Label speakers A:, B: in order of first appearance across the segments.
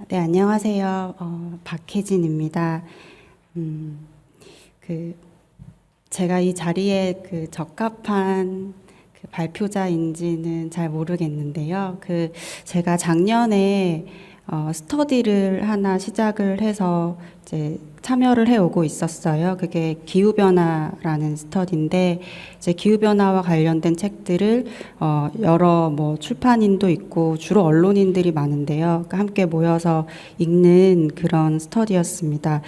A: 네, 안녕하세요. 박혜진입니다. 음, 그, 제가 이 자리에 적합한 발표자인지는 잘 모르겠는데요. 제가 작년에 스터디를 하나 시작을 해서 이제 참여를 해오고 있었어요. 그게 기후변화라는 스터디인데, 이제 기후변화와 관련된 책들을 여러 출판인도 있고 주로 언론인들이 많은데요. 그러니까 함께 모여서 읽는 그런 스터디였습니다.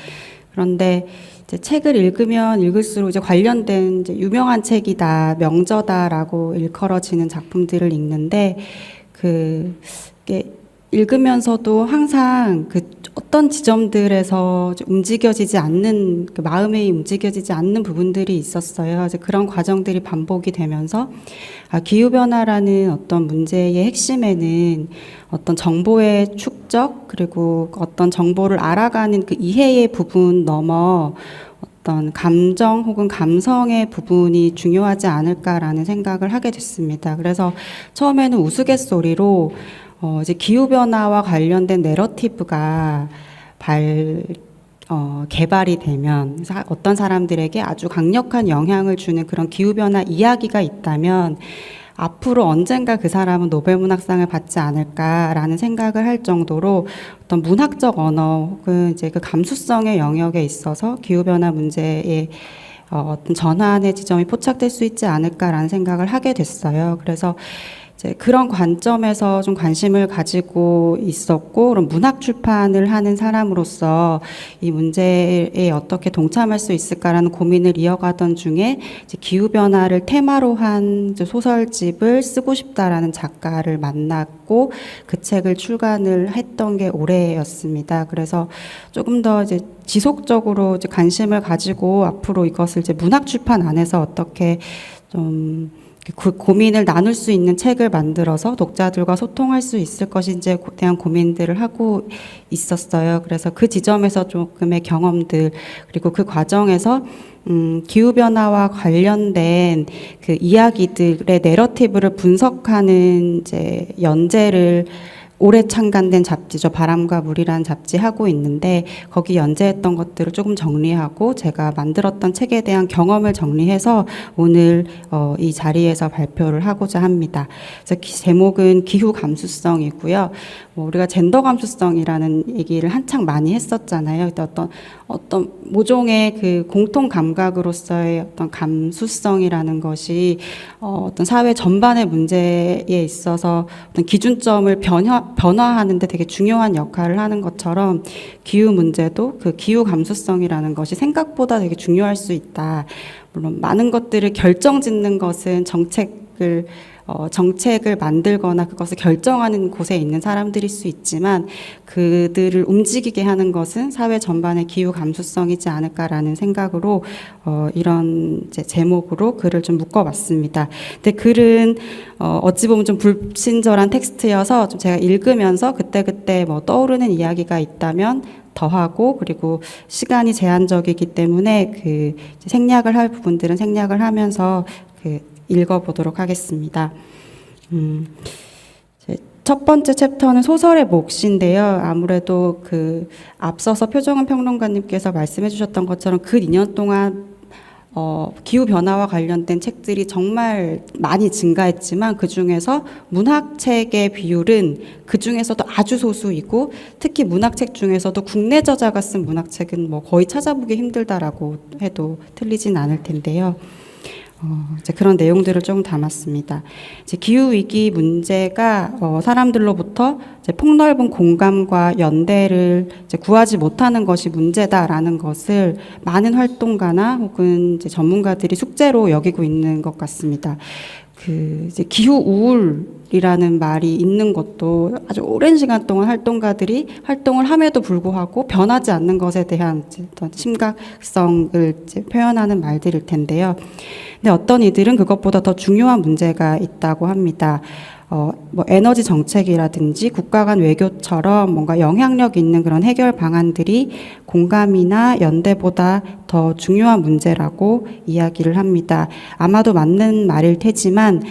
A: 그런데 이제 책을 읽으면 읽을수록 이제 관련된 이제 유명한 책이다, 명저다라고 일컬어지는 작품들을 읽는데 그게 읽으면서도 항상 어떤 지점들에서 움직여지지 않는 마음이 움직여지지 않는 부분들이 있었어요. 이제 그런 과정들이 반복이 되면서 기후변화라는 어떤 문제의 핵심에는 어떤 정보의 축적 그리고 어떤 정보를 알아가는 이해의 부분 넘어 어떤 감정 혹은 감성의 부분이 중요하지 않을까라는 생각을 하게 됐습니다. 그래서 처음에는 우스갯소리로 이제 기후변화와 관련된 내러티브가 개발이 되면 어떤 사람들에게 아주 강력한 영향을 주는 그런 기후변화 이야기가 있다면 앞으로 언젠가 그 사람은 노벨문학상을 받지 않을까라는 생각을 할 정도로 어떤 문학적 언어 혹은 이제 감수성의 영역에 있어서 기후변화 문제에 어떤 전환의 지점이 포착될 수 있지 않을까라는 생각을 하게 됐어요. 그래서 이제 그런 관점에서 좀 관심을 가지고 있었고, 그럼 문학 출판을 하는 사람으로서 이 문제에 어떻게 동참할 수 있을까라는 고민을 이어가던 중에 이제 기후변화를 테마로 한 소설집을 쓰고 싶다라는 작가를 만났고 그 책을 출간을 했던 게 올해였습니다. 그래서 조금 더 이제 지속적으로 이제 관심을 가지고 앞으로 이것을 이제 문학 출판 안에서 어떻게 좀 고민을 나눌 수 있는 책을 만들어서 독자들과 소통할 수 있을 것인지에 대한 고민들을 하고 있었어요. 그래서 그 지점에서 조금의 경험들 그리고 그 과정에서 기후변화와 관련된 이야기들의 내러티브를 분석하는 이제 연재를 올해 창간된 잡지죠. 바람과 물이라는 잡지 하고 있는데 거기 연재했던 것들을 조금 정리하고 제가 만들었던 책에 대한 경험을 정리해서 오늘 이 자리에서 발표를 하고자 합니다. 그래서 제목은 기후 감수성이고요. 우리가 젠더 감수성이라는 얘기를 한창 많이 했었잖아요. 어떤 모종의 공통 감각으로서의 어떤 감수성이라는 것이 어떤 사회 전반의 문제에 있어서 어떤 기준점을 변화하는데 되게 중요한 역할을 하는 것처럼 기후 문제도 기후 감수성이라는 것이 생각보다 되게 중요할 수 있다. 물론 많은 것들을 결정짓는 것은 정책을 만들거나 그것을 결정하는 곳에 있는 사람들일 수 있지만 그들을 움직이게 하는 것은 사회 전반의 기후 감수성이지 않을까라는 생각으로 이런 제목으로 글을 좀 묶어봤습니다. 근데 글은 어찌 보면 좀 불친절한 텍스트여서 좀 제가 읽으면서 그때그때 떠오르는 이야기가 있다면 더하고 그리고 시간이 제한적이기 때문에 생략을 할 부분들은 생략을 하면서 읽어보도록 하겠습니다. 첫 번째 챕터는 소설의 몫인데요. 아무래도 앞서서 표정은 평론가님께서 말씀해 주셨던 것처럼 2년 동안 기후변화와 관련된 책들이 정말 많이 증가했지만 그 중에서 문학책의 비율은 그 중에서도 아주 소수이고 특히 문학책 중에서도 국내 저자가 쓴 문학책은 거의 찾아보기 힘들다라고 해도 틀리진 않을 텐데요. 이제 그런 내용들을 조금 담았습니다. 이제 기후위기 문제가 사람들로부터 이제 폭넓은 공감과 연대를 이제 구하지 못하는 것이 문제다라는 것을 많은 활동가나 혹은 이제 전문가들이 숙제로 여기고 있는 것 같습니다. 이제 기후 우울이라는 말이 있는 것도 아주 오랜 시간 동안 활동가들이 활동을 함에도 불구하고 변하지 않는 것에 대한 어떤 심각성을 이제 표현하는 말들일 텐데요. 근데 어떤 이들은 그것보다 더 중요한 문제가 있다고 합니다. 뭐 에너지 정책이라든지 국가 간 외교처럼 뭔가 영향력 있는 그런 해결 방안들이 공감이나 연대보다 더 중요한 문제라고 이야기를 합니다. 아마도 맞는 말일 테지만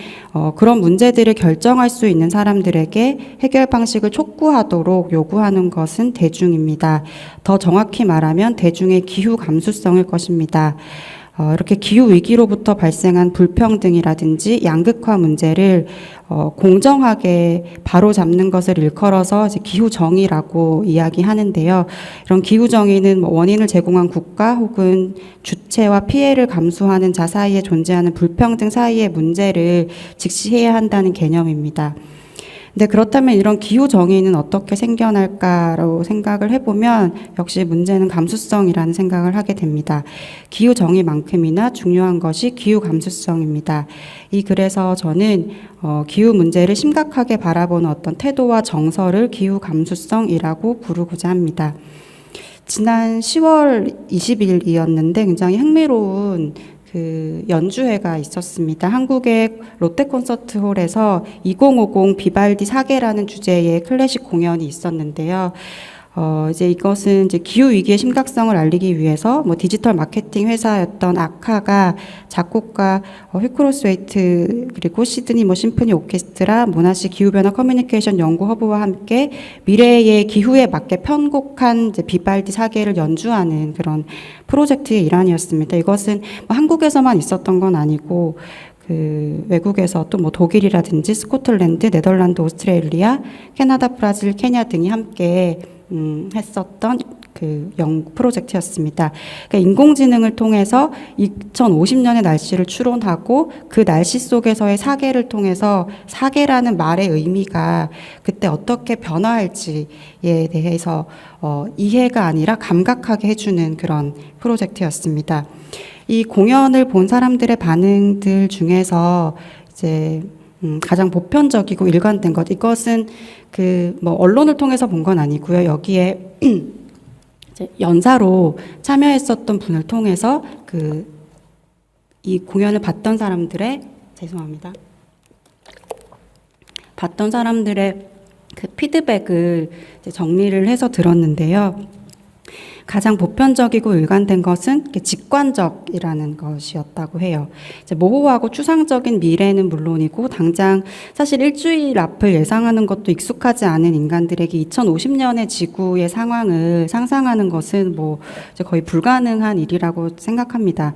A: 그런 문제들을 결정할 수 있는 사람들에게 해결 방식을 촉구하도록 요구하는 것은 대중입니다. 더 정확히 말하면 대중의 기후 감수성일 것입니다. 이렇게 기후 위기로부터 발생한 불평등이라든지 양극화 문제를 공정하게 바로잡는 것을 일컬어서 이제 기후 정의라고 이야기하는데요. 이런 기후 정의는 뭐 원인을 제공한 국가 혹은 주체와 피해를 감수하는 자 사이에 존재하는 불평등 사이의 문제를 직시해야 한다는 개념입니다. 근데 그렇다면 이런 기후 정의는 어떻게 생겨날까라고 생각을 해보면 역시 문제는 감수성이라는 생각을 하게 됩니다. 기후 정의만큼이나 중요한 것이 기후 감수성입니다. 그래서 저는 기후 문제를 심각하게 바라보는 어떤 태도와 정서를 기후 감수성이라고 부르고자 합니다. 지난 10월 20일이었는데 굉장히 흥미로운 연주회가 있었습니다. 한국의 롯데콘서트홀에서 2050 비발디 사계라는 주제의 클래식 공연이 있었는데요. 이제 이것은 이제 기후 위기의 심각성을 알리기 위해서 뭐 디지털 마케팅 회사였던 아카가 작곡가 휘크로스웨이트 그리고 시드니 심포니 오케스트라 모나시 기후변화 커뮤니케이션 연구 허브와 함께 미래의 기후에 맞게 편곡한 이제 비발디 사계를 연주하는 그런 프로젝트의 일환이었습니다. 이것은 뭐 한국에서만 있었던 건 아니고 외국에서 또 뭐 독일이라든지 스코틀랜드, 네덜란드, 오스트레일리아, 캐나다, 브라질, 케냐 등이 함께 했었던 연구 프로젝트였습니다. 그러니까 인공지능을 통해서 2050년의 날씨를 추론하고 그 날씨 속에서의 사계를 통해서 사계라는 말의 의미가 그때 어떻게 변화할지에 대해서 이해가 아니라 감각하게 해주는 그런 프로젝트였습니다. 이 공연을 본 사람들의 반응들 중에서 이제 가장 보편적이고 일관된 것, 이것은 뭐 언론을 통해서 본 건 아니고요. 여기에 이제 연사로 참여했었던 분을 통해서 이 공연을 봤던 사람들의 봤던 사람들의 피드백을 이제 정리를 해서 들었는데요. 가장 보편적이고 일관된 것은 직관적이라는 것이었다고 해요. 이제 모호하고 추상적인 미래는 물론이고 당장 사실 일주일 앞을 예상하는 것도 익숙하지 않은 인간들에게 2050년의 지구의 상황을 상상하는 것은 뭐 이제 거의 불가능한 일이라고 생각합니다.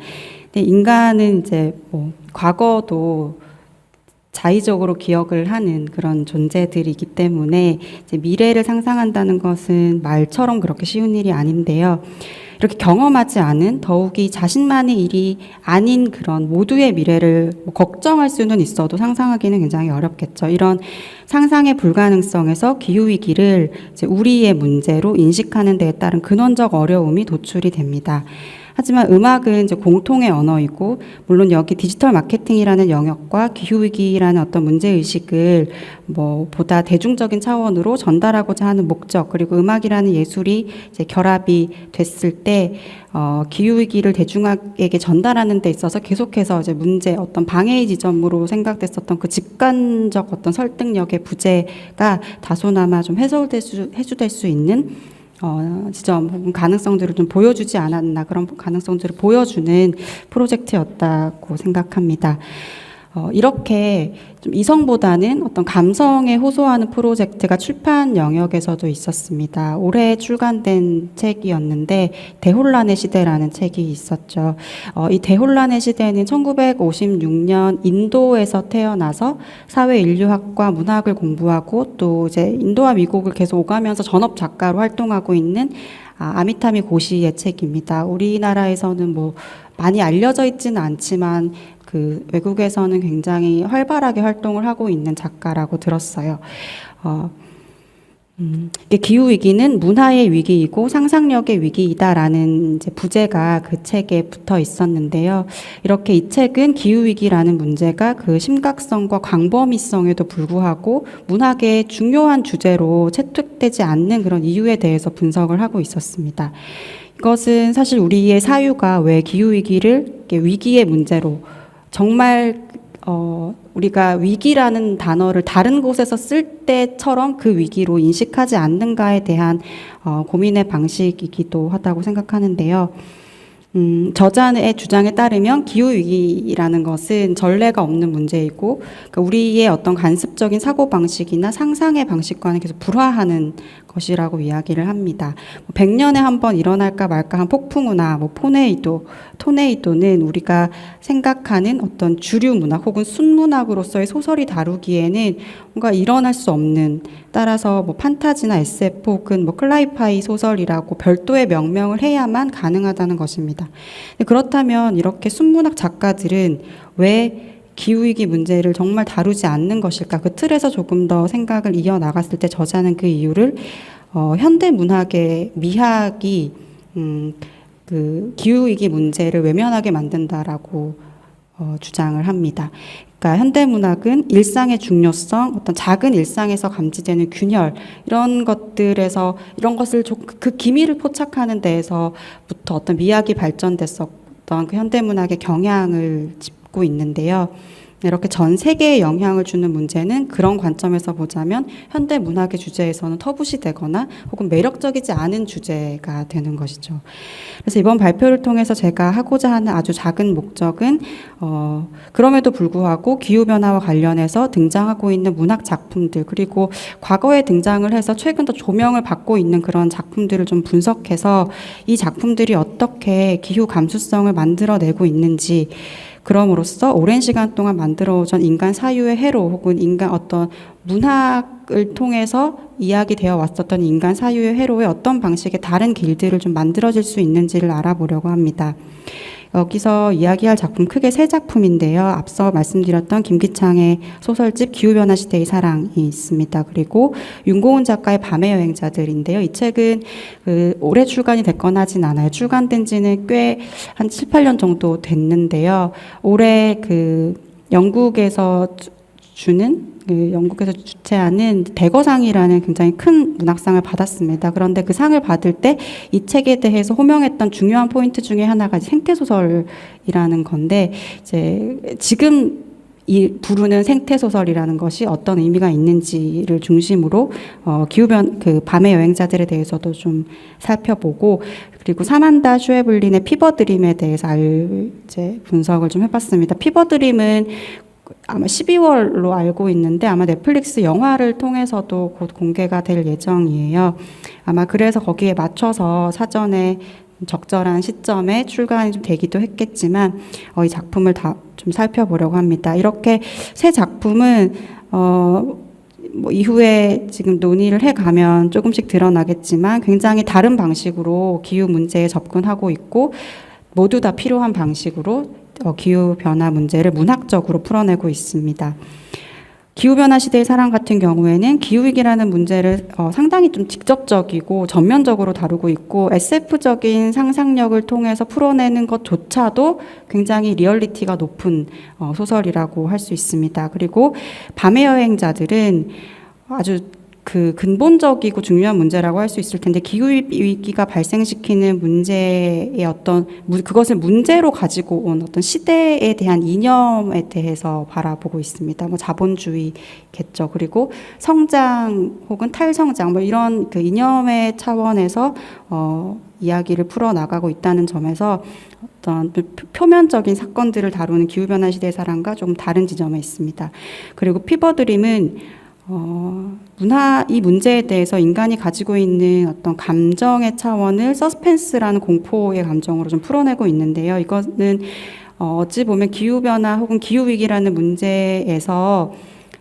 A: 근데 인간은 이제 뭐 과거도 자의적으로 기억을 하는 그런 존재들이기 때문에 이제 미래를 상상한다는 것은 말처럼 그렇게 쉬운 일이 아닌데요. 이렇게 경험하지 않은 더욱이 자신만의 일이 아닌 그런 모두의 미래를 뭐 걱정할 수는 있어도 상상하기는 굉장히 어렵겠죠. 이런 상상의 불가능성에서 기후위기를 이제 우리의 문제로 인식하는 데에 따른 근원적 어려움이 도출이 됩니다. 하지만 음악은 이제 공통의 언어이고, 물론 여기 디지털 마케팅이라는 영역과 기후위기라는 어떤 문제의식을 뭐 보다 대중적인 차원으로 전달하고자 하는 목적, 그리고 음악이라는 예술이 이제 결합이 됐을 때, 기후위기를 대중에게 전달하는 데 있어서 계속해서 이제 문제, 어떤 방해의 지점으로 생각됐었던 그 직관적 어떤 설득력의 부재가 다소나마 좀 해소될 수 있는 지점 혹은 가능성들을 좀 보여주지 않았나, 그런 가능성들을 보여주는 프로젝트였다고 생각합니다. 이렇게 좀 이성보다는 어떤 감성에 호소하는 프로젝트가 출판 영역에서도 있었습니다. 올해 출간된 책이었는데 대혼란의 시대라는 책이 있었죠. 이 대혼란의 시대는 1956년 인도에서 태어나서 사회 인류학과 문학을 공부하고 또 이제 인도와 미국을 계속 오가면서 전업 작가로 활동하고 있는 아미타미 고시의 책입니다. 우리나라에서는 뭐 많이 알려져 있지는 않지만 외국에서는 굉장히 활발하게 활동을 하고 있는 작가라고 들었어요. 기후위기는 문화의 위기이고 상상력의 위기이다라는 이제 부제가 그 책에 붙어 있었는데요. 이렇게 이 책은 기후위기라는 문제가 그 심각성과 광범위성에도 불구하고 문학의 중요한 주제로 채택되지 않는 그런 이유에 대해서 분석을 하고 있었습니다. 이것은 사실 우리의 사유가 왜 기후위기를 위기의 문제로 정말 우리가 위기라는 단어를 다른 곳에서 쓸 때처럼 그 위기로 인식하지 않는가에 대한 고민의 방식이기도 하다고 생각하는데요. 저자의 주장에 따르면 기후위기라는 것은 전례가 없는 문제이고, 그러니까 우리의 어떤 간습적인 사고방식이나 상상의 방식과는 계속 불화하는 것이라고 이야기를 합니다. 100년에 한 번 일어날까 말까 한 폭풍우나 토네이도는 우리가 생각하는 어떤 주류 문학 혹은 순문학으로서의 소설이 다루기에는 뭔가 일어날 수 없는, 따라서 판타지나 SF 혹은 클라이파이 소설이라고 별도의 명명을 해야만 가능하다는 것입니다. 그렇다면 이렇게 순문학 작가들은 왜 기후위기 문제를 정말 다루지 않는 것일까? 그 틀에서 조금 더 생각을 이어나갔을 때 저자는 그 이유를 현대 문학의 미학이 그 기후위기 문제를 외면하게 만든다라고 주장을 합니다. 그러니까 현대문학은 일상의 중요성, 어떤 작은 일상에서 감지되는 균열, 이런 것들에서, 이런 것을 그 기미를 포착하는 데에서부터 어떤 미학이 발전됐었던 그 현대문학의 경향을 짚고 있는데요. 이렇게 전 세계에 영향을 주는 문제는 그런 관점에서 보자면 현대 문학의 주제에서는 터부시되거나 혹은 매력적이지 않은 주제가 되는 것이죠. 그래서 이번 발표를 통해서 제가 하고자 하는 아주 작은 목적은 그럼에도 불구하고 기후변화와 관련해서 등장하고 있는 문학 작품들, 그리고 과거에 등장을 해서 최근 더 조명을 받고 있는 그런 작품들을 좀 분석해서 이 작품들이 어떻게 기후 감수성을 만들어내고 있는지, 그럼으로써 오랜 시간 동안 만들어오던 인간 사유의 해로 혹은 인간 어떤 문학을 통해서 이야기되어 왔었던 인간 사유의 해로의 어떤 방식의 다른 길들을 좀 만들어질 수 있는지를 알아보려고 합니다. 여기서 이야기할 작품 크게 세 작품인데요. 앞서 말씀드렸던 김기창의 소설집 기후변화 시대의 사랑이 있습니다. 그리고 윤고은 작가의 밤의 여행자들인데요. 이 책은 올해 출간이 됐거나 하진 않아요. 출간된 지는 꽤 한 7, 8년 정도 됐는데요. 올해 영국에서 주최하는 대거상이라는 굉장히 큰 문학상을 받았습니다. 그런데 그 상을 받을 때 이 책에 대해서 호명했던 중요한 포인트 중에 하나가 생태소설이라는 건데, 지금 부르는 생태소설이라는 것이 어떤 의미가 있는지를 중심으로 밤의 여행자들에 대해서도 좀 살펴보고, 그리고 사만다 슈에블린의 피버드림에 대해서 분석을 좀 해봤습니다. 피버드림은 아마 12월로 알고 있는데 아마 넷플릭스 영화를 통해서도 곧 공개가 될 예정이에요. 아마 그래서 거기에 맞춰서 사전에 적절한 시점에 출간이 좀 되기도 했겠지만 이 작품을 다 좀 살펴보려고 합니다. 이렇게 세 작품은 이후에 지금 논의를 해가면 조금씩 드러나겠지만 굉장히 다른 방식으로 기후 문제에 접근하고 있고, 모두 다 필요한 방식으로 기후변화 문제를 문학적으로 풀어내고 있습니다. 기후변화 시대의 사랑 같은 경우에는 기후위기라는 문제를 상당히 좀 직접적이고 전면적으로 다루고 있고, SF적인 상상력을 통해서 풀어내는 것조차도 굉장히 리얼리티가 높은 소설이라고 할 수 있습니다. 그리고 밤의 여행자들은 아주 근본적이고 중요한 문제라고 할 수 있을 텐데, 기후위기가 발생시키는 문제의 그것을 문제로 가지고 온 어떤 시대에 대한 이념에 대해서 바라보고 있습니다. 자본주의겠죠. 그리고 성장 혹은 탈성장 이런 이념의 차원에서 이야기를 풀어나가고 있다는 점에서 어떤 표면적인 사건들을 다루는 기후변화 시대의 사랑과 조금 다른 지점에 있습니다. 그리고 피버드림은 이 문제에 대해서 인간이 가지고 있는 어떤 감정의 차원을 서스펜스라는 공포의 감정으로 좀 풀어내고 있는데요. 이거는 어찌 보면 기후변화 혹은 기후위기라는 문제에서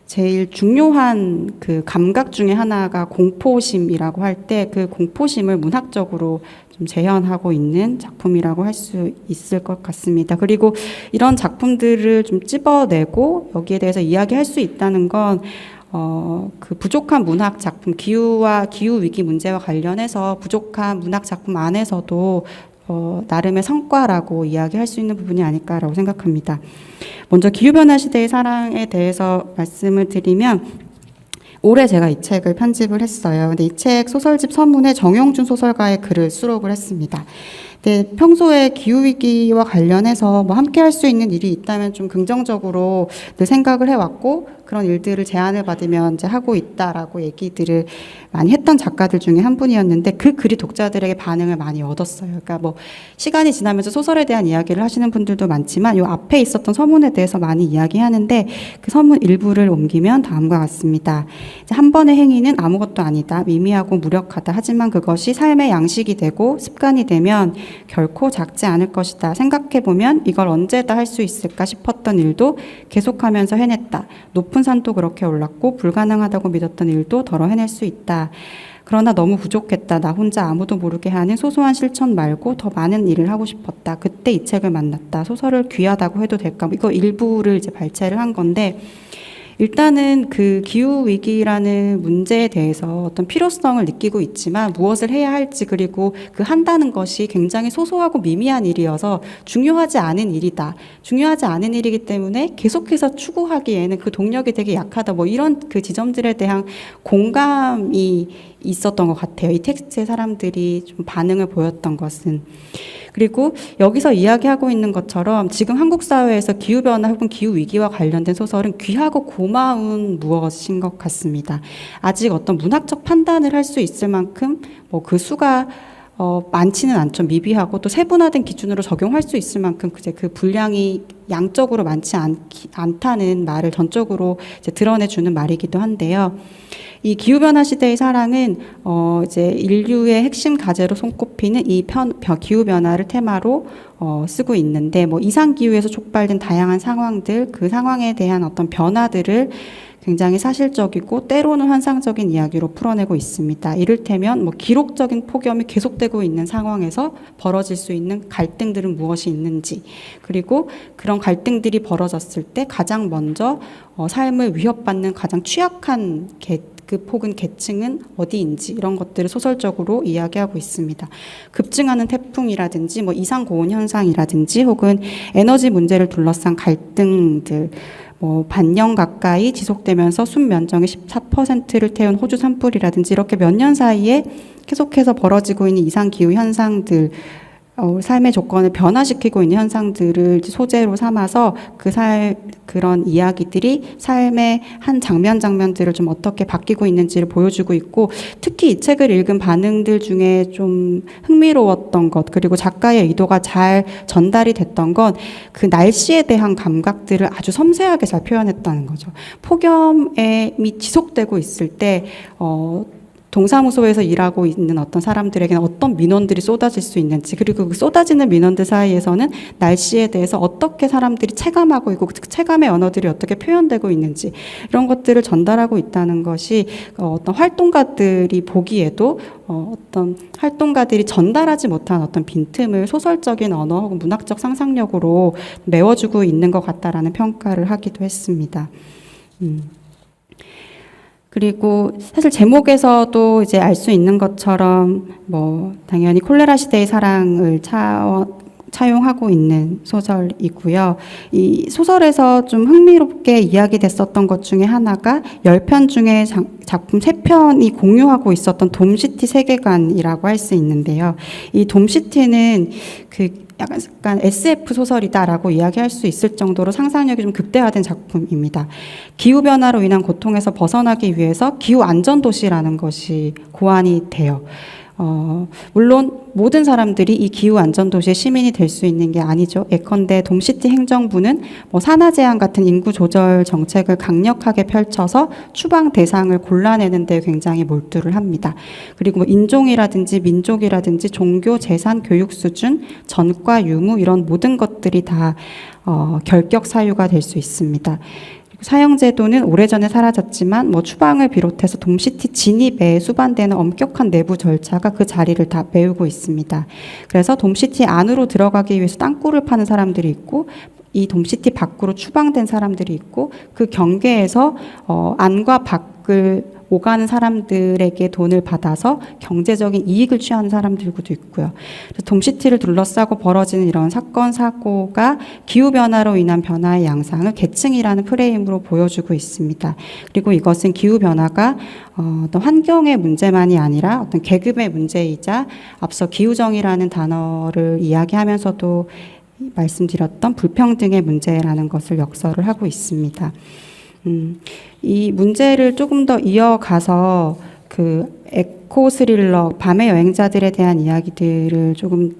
A: 제일 중요한 감각 중에 하나가 공포심이라고 할 때, 그 공포심을 문학적으로 좀 재현하고 있는 작품이라고 할 수 있을 것 같습니다. 그리고 이런 작품들을 좀 찝어내고 여기에 대해서 이야기할 수 있다는 건 부족한 문학 작품, 기후와 기후위기 문제와 관련해서 부족한 문학 작품 안에서도 나름의 성과라고 이야기할 수 있는 부분이 아닐까라고 생각합니다. 먼저 기후변화 시대의 사랑에 대해서 말씀을 드리면, 올해 제가 이 책을 편집을 했어요. 근데 이 책 소설집 서문에 정용준 소설가의 글을 수록을 했습니다. 네, 평소에 기후위기와 관련해서 뭐 함께 할 수 있는 일이 있다면 좀 긍정적으로 늘 생각을 해왔고, 그런 일들을 제안을 받으면 이제 하고 있다라고 얘기들을 많이 했던 작가들 중에 한 분이었는데, 그 글이 독자들에게 반응을 많이 얻었어요. 그러니까 뭐 시간이 지나면서 소설에 대한 이야기를 하시는 분들도 많지만, 요 앞에 있었던 서문에 대해서 많이 이야기하는데, 그 서문 일부를 옮기면 다음과 같습니다. 이제 한 번의 행위는 아무것도 아니다, 미미하고 무력하다. 하지만 그것이 삶의 양식이 되고 습관이 되면 결코 작지 않을 것이다. 생각해보면 이걸 언제 다 할 수 있을까 싶었던 일도 계속하면서 해냈다. 높은 산도 그렇게 올랐고 불가능하다고 믿었던 일도 덜어 해낼 수 있다. 그러나 너무 부족했다. 나 혼자 아무도 모르게 하는 소소한 실천 말고 더 많은 일을 하고 싶었다. 그때 이 책을 만났다. 소설을 귀하다고 해도 될까? 이거 일부를 이제 발췌를 한 건데, 일단은 그 기후위기라는 문제에 대해서 어떤 필요성을 느끼고 있지만 무엇을 해야 할지, 그리고 그 한다는 것이 굉장히 소소하고 미미한 일이어서 중요하지 않은 일이다. 중요하지 않은 일이기 때문에 계속해서 추구하기에는 그 동력이 되게 약하다. 뭐 이런 그 지점들에 대한 공감이 있었던 것 같아요. 이 텍스트에 사람들이 좀 반응을 보였던 것은. 그리고 여기서 이야기하고 있는 것처럼 지금 한국 사회에서 기후변화 혹은 기후위기와 관련된 소설은 귀하고 고마운 무엇인 것 같습니다. 아직 어떤 문학적 판단을 할 수 있을 만큼 뭐 그 수가 많지는 않죠. 미비하고 또 세분화된 기준으로 적용할 수 있을 만큼 그 분량이 양적으로 많지 않다는 말을 전적으로 이제 드러내주는 말이기도 한데요. 이 기후변화 시대의 사랑은 이제 인류의 핵심 과제로 손꼽히는 이 기후변화를 테마로 쓰고 있는데, 뭐 이상기후에서 촉발된 다양한 상황들, 그 상황에 대한 어떤 변화들을 굉장히 사실적이고 때로는 환상적인 이야기로 풀어내고 있습니다. 이를테면 뭐 기록적인 폭염이 계속되고 있는 상황에서 벌어질 수 있는 갈등들은 무엇이 있는지, 그리고 그런 갈등들이 벌어졌을 때 가장 먼저 삶을 위협받는 가장 취약한 그 혹은 계층은 어디인지, 이런 것들을 소설적으로 이야기하고 있습니다. 급증하는 태풍이라든지 뭐 이상 고온 현상이라든지 혹은 에너지 문제를 둘러싼 갈등들, 뭐 반년 가까이 지속되면서 순 면적의 14%를 태운 호주 산불이라든지, 이렇게 몇 년 사이에 계속해서 벌어지고 있는 이상 기후 현상들, 삶의 조건을 변화시키고 있는 현상들을 소재로 삼아서 그런 이야기들이 삶의 한 장면들을 좀 어떻게 바뀌고 있는지를 보여주고 있고, 특히 이 책을 읽은 반응들 중에 좀 흥미로웠던 것, 그리고 작가의 의도가 잘 전달이 됐던 건 그 날씨에 대한 감각들을 아주 섬세하게 잘 표현했다는 거죠. 폭염이 지속되고 있을 때 동사무소에서 일하고 있는 어떤 사람들에게는 어떤 민원들이 쏟아질 수 있는지, 그리고 그 쏟아지는 민원들 사이에서는 날씨에 대해서 어떻게 사람들이 체감하고 있고 그 체감의 언어들이 어떻게 표현되고 있는지, 이런 것들을 전달하고 있다는 것이 어떤 활동가들이 보기에도 어떤 활동가들이 전달하지 못한 어떤 빈틈을 소설적인 언어 혹은 문학적 상상력으로 메워주고 있는 것 같다라는 평가를 하기도 했습니다. 그리고 사실 제목에서도 이제 알 수 있는 것처럼 뭐 당연히 콜레라 시대의 사랑을 차용하고 있는 소설이고요. 이 소설에서 좀 흥미롭게 이야기됐었던 것 중에 하나가 10편 중에 작품 3편이 공유하고 있었던 돔시티 세계관이라고 할 수 있는데요. 이 돔시티는 약간 SF 소설이다라고 이야기할 수 있을 정도로 상상력이 좀 극대화된 작품입니다. 기후변화로 인한 고통에서 벗어나기 위해서 기후안전도시라는 것이 고안이 돼요. 물론 모든 사람들이 이 기후안전도시의 시민이 될 수 있는 게 아니죠. 예컨대 돔시티 행정부는 뭐 산화제한 같은 인구 조절 정책을 강력하게 펼쳐서 추방 대상을 골라내는 데 굉장히 몰두를 합니다. 그리고 뭐 인종이라든지 민족이라든지 종교, 재산, 교육 수준, 전과, 유무, 이런 모든 것들이 다 결격 사유가 될 수 있습니다. 사형제도는 오래전에 사라졌지만 뭐 추방을 비롯해서 돔시티 진입에 수반되는 엄격한 내부 절차가 그 자리를 다 메우고 있습니다. 그래서 돔시티 안으로 들어가기 위해서 땅굴을 파는 사람들이 있고, 이 돔시티 밖으로 추방된 사람들이 있고, 그 경계에서 안과 밖을 오가는 사람들에게 돈을 받아서 경제적인 이익을 취하는 사람들도 있고요. 그래서 돔시티를 둘러싸고 벌어지는 이런 사건, 사고가 기후변화로 인한 변화의 양상을 계층이라는 프레임으로 보여주고 있습니다. 그리고 이것은 기후변화가 어떤 환경의 문제만이 아니라 어떤 계급의 문제이자 앞서 기후정의라는 단어를 이야기하면서도 말씀드렸던 불평등의 문제라는 것을 역설을 하고 있습니다. 이 문제를 조금 더 이어가서 그 에코 스릴러 밤의 여행자들에 대한 이야기들을 조금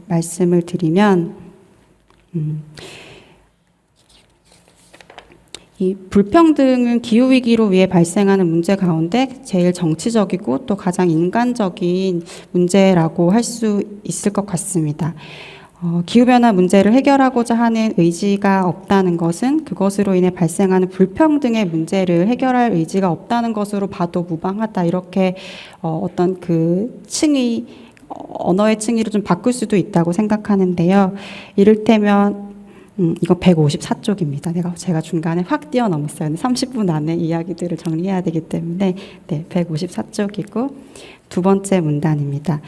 A: 말씀을 드리면 이 불평등은 기후위기로 위해 발생하는 문제 가운데 제일 정치적이고 또 가장 인간적인 문제라고 할 수 있을 것 같습니다. 기후변화 문제를 해결하고자 하는 의지가 없다는 것은 그것으로 인해 발생하는 불평등의 문제를 해결할 의지가 없다는 것으로 봐도 무방하다. 이렇게 어떤 그 층위, 언어의 층위를 좀 바꿀 수도 있다고 생각하는데요. 이를테면 이거 154쪽입니다. 제가 중간에 확 뛰어넘었어요. 30분 안에 이야기들을 정리해야 되기 때문에 네, 154쪽이고 두 번째 문단입니다.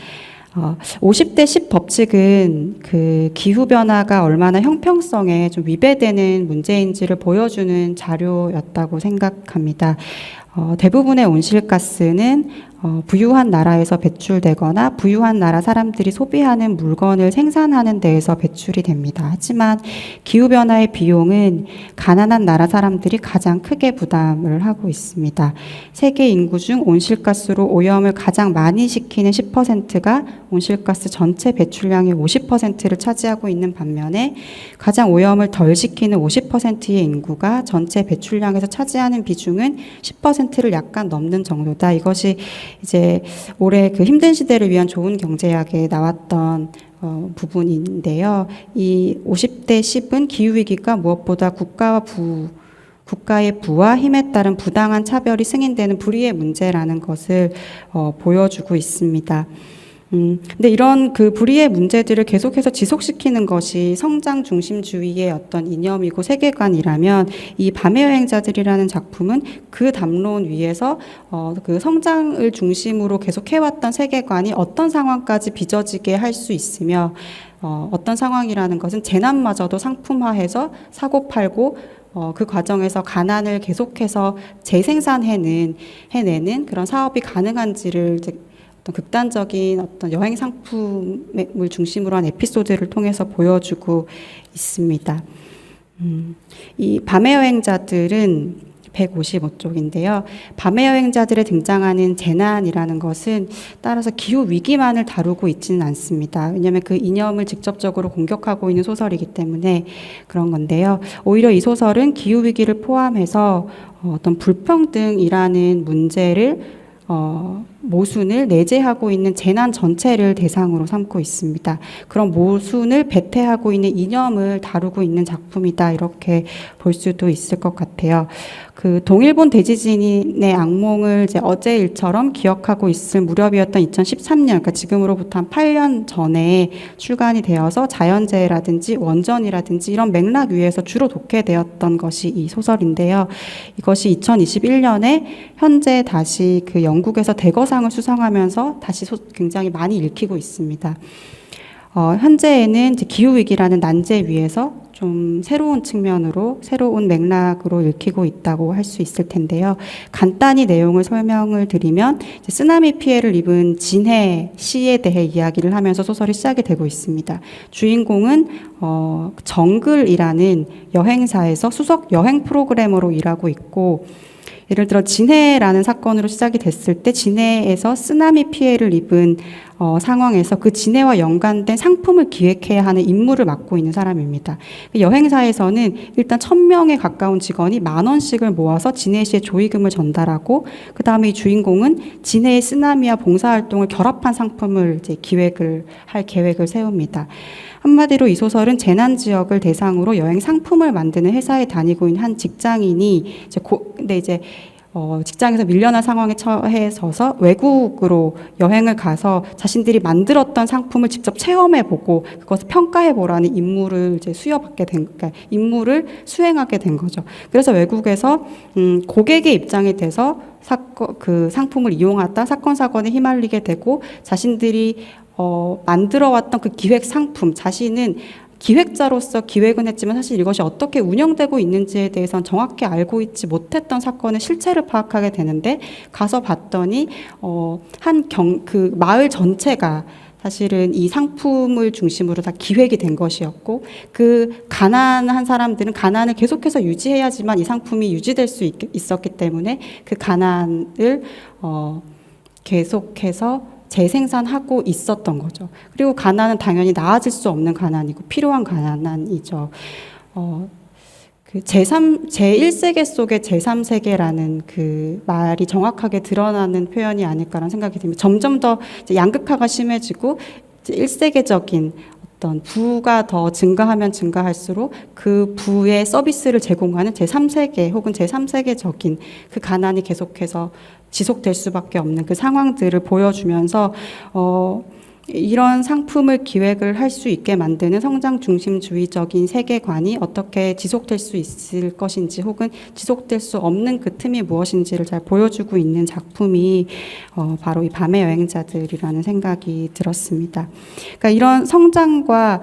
A: 50대 10 법칙은 그 기후변화가 얼마나 형평성에 좀 위배되는 문제인지를 보여주는 자료였다고 생각합니다. 대부분의 온실가스는 부유한 나라에서 배출되거나 부유한 나라 사람들이 소비하는 물건을 생산하는 데에서 배출이 됩니다. 하지만 기후변화의 비용은 가난한 나라 사람들이 가장 크게 부담을 하고 있습니다. 세계 인구 중 온실가스로 오염을 가장 많이 시키는 10%가 온실가스 전체 배출량의 50%를 차지하고 있는 반면에 가장 오염을 덜 시키는 50%의 인구가 전체 배출량에서 차지하는 비중은 10%를 약간 넘는 정도다. 이것이 이제 올해 그 힘든 시대를 위한 좋은 경제학에 나왔던 부분인데요. 이 50대 10은 기후위기가 무엇보다 국가의 부와 힘에 따른 부당한 차별이 승인되는 불의의 문제라는 것을 보여주고 있습니다. 근데 이런 그 불의의 문제들을 계속해서 지속시키는 것이 성장 중심주의의 어떤 이념이고 세계관이라면 이 밤의 여행자들이라는 작품은 그 담론 위에서 그 성장을 중심으로 계속 해왔던 세계관이 어떤 상황까지 빚어지게 할 수 있으며 어떤 상황이라는 것은 재난마저도 상품화해서 사고 팔고 그 과정에서 가난을 계속해서 재생산해내는 그런 사업이 가능한지를 이제 어떤 극단적인 어떤 여행 상품을 중심으로 한 에피소드를 통해서 보여주고 있습니다. 이 밤의 여행자들은 155쪽인데요. 밤의 여행자들에 등장하는 재난이라는 것은 따라서 기후 위기만을 다루고 있지는 않습니다. 왜냐하면 그 이념을 직접적으로 공격하고 있는 소설이기 때문에 그런 건데요. 오히려 이 소설은 기후 위기를 포함해서 어떤 불평등이라는 문제를 모순을 내재하고 있는 재난 전체를 대상으로 삼고 있습니다. 그런 모순을 배태하고 있는 이념을 다루고 있는 작품이다. 이렇게 볼 수도 있을 것 같아요. 그 동일본 대지진의 악몽을 이제 어제 일처럼 기억하고 있을 무렵이었던 2013년, 그러니까 지금으로부터 한 8년 전에 출간이 되어서 자연재해라든지 원전이라든지 이런 맥락 위에서 주로 독해되었던 것이 이 소설인데요. 이것이 2021년에 현재 다시 그 영국에서 대거상을 수상하면서 다시 굉장히 많이 읽히고 있습니다. 현재에는 이제 기후위기라는 난제 위에서 좀 새로운 측면으로, 새로운 맥락으로 읽히고 있다고 할 수 있을 텐데요. 간단히 내용을 설명을 드리면, 이제 쓰나미 피해를 입은 진해 시에 대해 이야기를 하면서 소설이 시작이 되고 있습니다. 주인공은, 정글이라는 여행사에서 수석 여행 프로그래머로 일하고 있고, 예를 들어 진해라는 사건으로 시작이 됐을 때 진해에서 쓰나미 피해를 입은 상황에서 그 진해와 연관된 상품을 기획해야 하는 임무를 맡고 있는 사람입니다. 여행사에서는 일단 1000명에 가까운 직원이 10,000원씩을 모아서 진해시에 조의금을 전달하고 그 다음에 이 주인공은 진해의 쓰나미와 봉사활동을 결합한 상품을 이제 기획을 할 계획을 세웁니다. 한마디로 이 소설은 재난 지역을 대상으로 여행 상품을 만드는 회사에 다니고 있는 한 직장인이 근데 이제 직장에서 밀려난 상황에 처해져서 외국으로 여행을 가서 자신들이 만들었던 상품을 직접 체험해보고 그것을 평가해보라는 임무를 이제 그러니까 임무를 수행하게 된 거죠. 그래서 외국에서 고객의 입장이 돼서 그 상품을 이용하다 사건 사고에 휘말리게 되고 자신들이 만들어왔던 그 기획 상품 자신은 기획자로서 기획은 했지만 사실 이것이 어떻게 운영되고 있는지에 대해서는 정확히 알고 있지 못했던 사건의 실체를 파악하게 되는데 가서 봤더니 그 마을 전체가 사실은 이 상품을 중심으로 다 기획이 된 것이었고 그 가난한 사람들은 가난을 계속해서 유지해야지만 이 상품이 유지될 수 있었기 때문에 그 가난을 계속해서 재생산하고 있었던 거죠. 그리고 가난은 당연히 나아질 수 없는 가난이고 필요한 가난이죠. 그 제1세계 속의 제3세계라는 그 말이 정확하게 드러나는 표현이 아닐까라는 생각이 듭니다. 점점 더 양극화가 심해지고 1세계적인 어떤 부가 더 증가하면 증가할수록 그 부의 서비스를 제공하는 제3세계 혹은 제3세계적인 그 가난이 계속해서 지속될 수밖에 없는 그 상황들을 보여주면서 이런 상품을 기획을 할 수 있게 만드는 성장 중심주의적인 세계관이 어떻게 지속될 수 있을 것인지 혹은 지속될 수 없는 그 틈이 무엇인지를 잘 보여주고 있는 작품이 바로 이 밤의 여행자들이라는 생각이 들었습니다. 그러니까 이런 성장과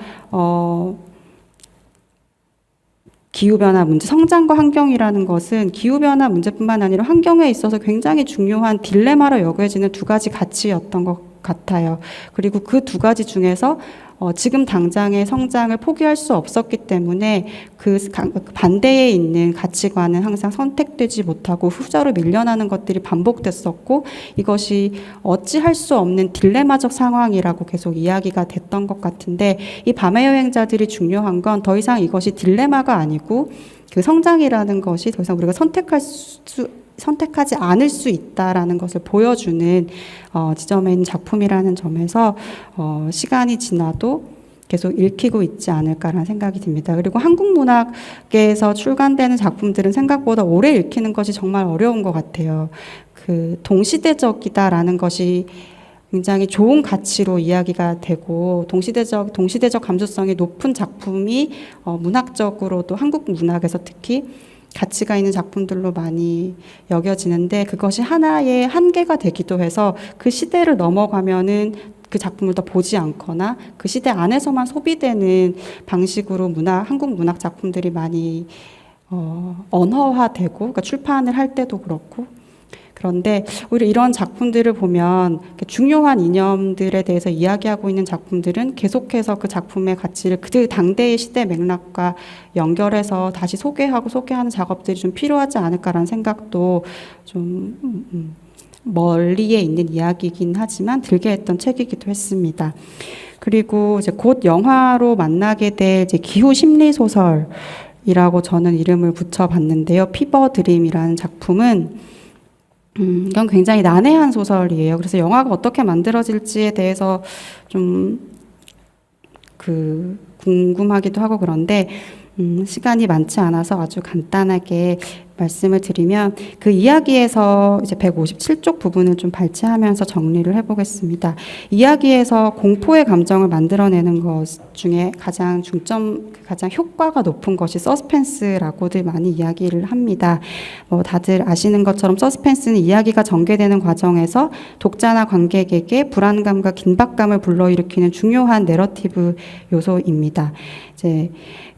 A: 기후변화 문제, 성장과 환경이라는 것은 기후변화 문제뿐만 아니라 환경에 있어서 굉장히 중요한 딜레마로 여겨지는 두 가지 가치였던 것 같아요. 그리고 그 두 가지 중에서 지금 당장의 성장을 포기할 수 없었기 때문에 그 반대에 있는 가치관은 항상 선택되지 못하고 후자로 밀려나는 것들이 반복됐었고 이것이 어찌할 수 없는 딜레마적 상황이라고 계속 이야기가 됐던 것 같은데 이 밤의 여행자들이 중요한 건 더 이상 이것이 딜레마가 아니고 그 성장이라는 것이 더 이상 우리가 선택하지 않을 수 있다라는 것을 보여주는 지점에 있는 작품이라는 점에서 시간이 지나도 계속 읽히고 있지 않을까라는 생각이 듭니다. 그리고 한국 문학계에서 출간되는 작품들은 생각보다 오래 읽히는 것이 정말 어려운 것 같아요. 그 동시대적이다라는 것이 굉장히 좋은 가치로 이야기가 되고 동시대적 감수성이 높은 작품이 문학적으로도 한국 문학에서 특히 가치가 있는 작품들로 많이 여겨지는데 그것이 하나의 한계가 되기도 해서 그 시대를 넘어가면은 그 작품을 더 보지 않거나 그 시대 안에서만 소비되는 방식으로 한국 문학 작품들이 많이 언어화되고 그러니까 출판을 할 때도 그렇고 그런데 오히려 이런 작품들을 보면 중요한 이념들에 대해서 이야기하고 있는 작품들은 계속해서 그 작품의 가치를 그 당대의 시대 맥락과 연결해서 다시 소개하는 작업들이 좀 필요하지 않을까라는 생각도 좀 멀리에 있는 이야기이긴 하지만 들게 했던 책이기도 했습니다. 그리고 이제 곧 영화로 만나게 될 이제 기후 심리 소설이라고 저는 이름을 붙여봤는데요. 피버 드림이라는 작품은 이건 굉장히 난해한 소설이에요. 그래서 영화가 어떻게 만들어질지에 대해서 좀 궁금하기도 하고 그런데 시간이 많지 않아서 아주 간단하게 말씀을 드리면 그 이야기에서 이제 157쪽 부분을 좀 발췌하면서 정리를 해보겠습니다. 이야기에서 공포의 감정을 만들어내는 것 중에 가장 효과가 높은 것이 서스펜스라고들 많이 이야기를 합니다. 다들 아시는 것처럼 서스펜스는 이야기가 전개되는 과정에서 독자나 관객에게 불안감과 긴박감을 불러일으키는 중요한 내러티브 요소입니다.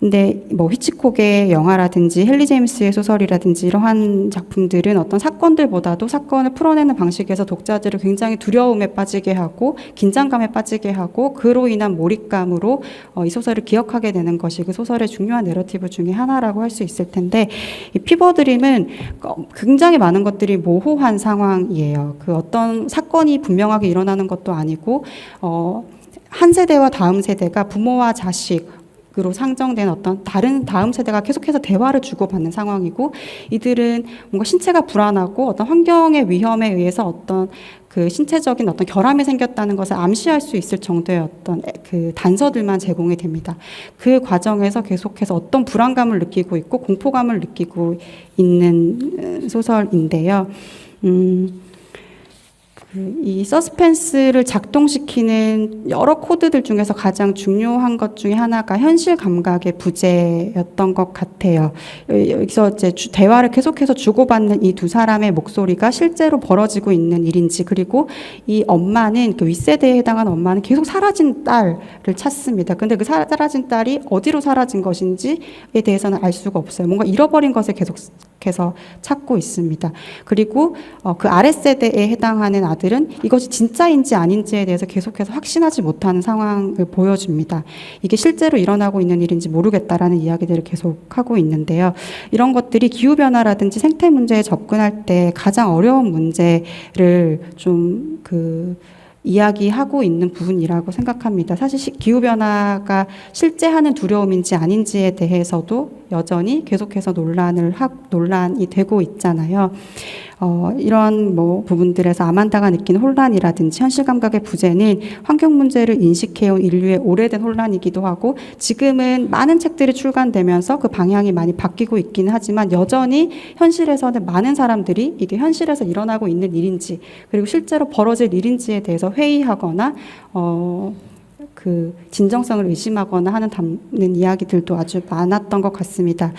A: 근데 히치콕의 영화라든지 헨리 제임스의 소설이라든지 이러한 작품들은 어떤 사건들보다도 사건을 풀어내는 방식에서 독자들을 굉장히 두려움에 빠지게 하고 긴장감에 빠지게 하고 그로 인한 몰입감으로 이 소설을 기억하게 되는 것이 그 소설의 중요한 내러티브 중에 하나라고 할 수 있을 텐데 이 피버 드림은 굉장히 많은 것들이 모호한 상황이에요. 그 어떤 사건이 분명하게 일어나는 것도 아니고 한 세대와 다음 세대가 부모와 자식 으로 상정된 어떤 다음 세대가 계속해서 대화를 주고받는 상황이고, 이들은 뭔가 신체가 불안하고 어떤 환경의 위험에 의해서 어떤 그 신체적인 어떤 결함이 생겼다는 것을 암시할 수 있을 정도의 어떤 그 단서들만 제공이 됩니다. 그 과정에서 계속해서 어떤 불안감을 느끼고 있고 공포감을 느끼고 있는 소설인데요. 이 서스펜스를 작동시키는 여러 코드들 중에서 가장 중요한 것 중에 하나가 현실 감각의 부재였던 것 같아요. 여기서 이제 대화를 계속해서 주고받는 이 두 사람의 목소리가 실제로 벌어지고 있는 일인지, 그리고 이 엄마는 그 윗세대에 해당하는 엄마는 계속 사라진 딸을 찾습니다. 근데 그 사라진 딸이 어디로 사라진 것인지에 대해서는 알 수가 없어요. 뭔가 잃어버린 것을 계속해서 찾고 있습니다. 그리고 그 아랫세대에 해당하는 아들은 이것이 진짜인지 아닌지에 대해서 계속해서 확신하지 못하는 상황을 보여줍니다. 이게 실제로 일어나고 있는 일인지 모르겠다라는 이야기들을 계속하고 있는데요. 이런 것들이 기후변화라든지 생태 문제에 접근할 때 가장 어려운 문제를 좀 이야기하고 있는 부분이라고 생각합니다. 사실 기후변화가 실제 하는 두려움인지 아닌지에 대해서도 여전히 계속해서 논란이 되고 있잖아요. 이런 부분들에서 아만다가 느끼는 혼란이라든지 현실 감각의 부재는 환경 문제를 인식해온 인류의 오래된 혼란이기도 하고, 지금은 많은 책들이 출간되면서 그 방향이 많이 바뀌고 있기는 하지만 여전히 현실에서는 많은 사람들이 이게 현실에서 일어나고 있는 일인지, 그리고 실제로 벌어질 일인지에 대해서 회의하거나 그 진정성을 의심하거나 담는 이야기들도 아주 많았던 것 같습니다.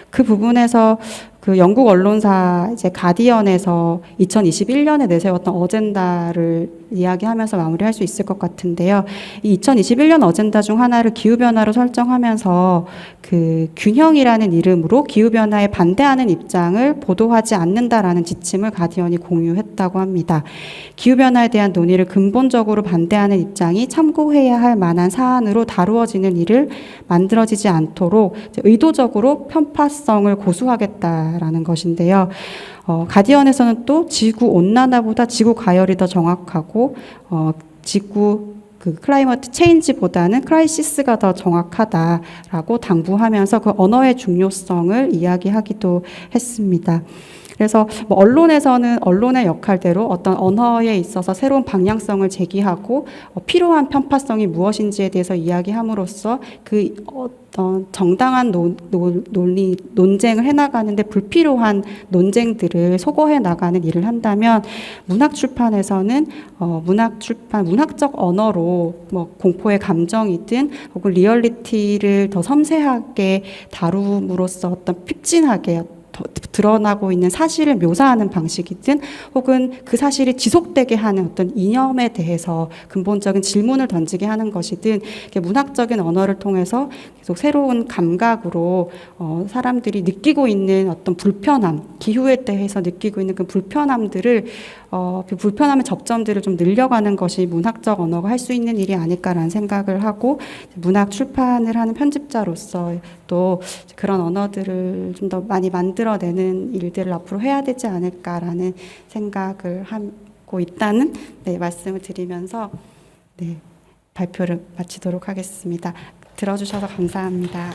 A: 그 부분에서 그 영국 언론사 이제 가디언에서 2021년에 내세웠던 어젠다를 이야기하면서 마무리할 수 있을 것 같은데요. 이 2021년 어젠다 중 하나를 기후변화로 설정하면서 그 균형이라는 이름으로 기후변화에 반대하는 입장을 보도하지 않는다라는 지침을 가디언이 공유했다고 합니다. 기후변화에 대한 논의를 근본적으로 반대하는 입장이 참고해야 할 만한 사안으로 다루어지는 일을 만들어지지 않도록 의도적으로 편파성을 고수하겠다라는 것인데요. 가디언에서는 또 지구 온난화보다 지구 가열이 더 정확하고 지구 클라이머트 체인지보다는 크라이시스가 더 정확하다라고 당부하면서 그 언어의 중요성을 이야기하기도 했습니다. 그래서 언론에서는 언론의 역할대로 어떤 언어에 있어서 새로운 방향성을 제기하고 필요한 편파성이 무엇인지에 대해서 이야기함으로써 그 어떤 정당한 논쟁을 해나가는데 불필요한 논쟁들을 소거해 나가는 일을 한다면, 문학 출판에서는 문학적 언어로 공포의 감정이든 혹은 리얼리티를 더 섬세하게 다룸으로써 어떤 핍진하게 드러나고 있는 사실을 묘사하는 방식이든, 혹은 그 사실이 지속되게 하는 어떤 이념에 대해서 근본적인 질문을 던지게 하는 것이든, 문학적인 언어를 통해서 계속 새로운 감각으로 사람들이 느끼고 있는 어떤 불편함, 기후에 대해서 느끼고 있는 그 불편함들을 그 불편함의 접점들을 좀 늘려가는 것이 문학적 언어가 할 수 있는 일이 아닐까라는 생각을 하고, 문학 출판을 하는 편집자로서 또 그런 언어들을 좀 더 많이 만들어내는 일들을 앞으로 해야 되지 않을까라는 생각을 하고 있다는 말씀을 드리면서 발표를 마치도록 하겠습니다. 들어주셔서 감사합니다.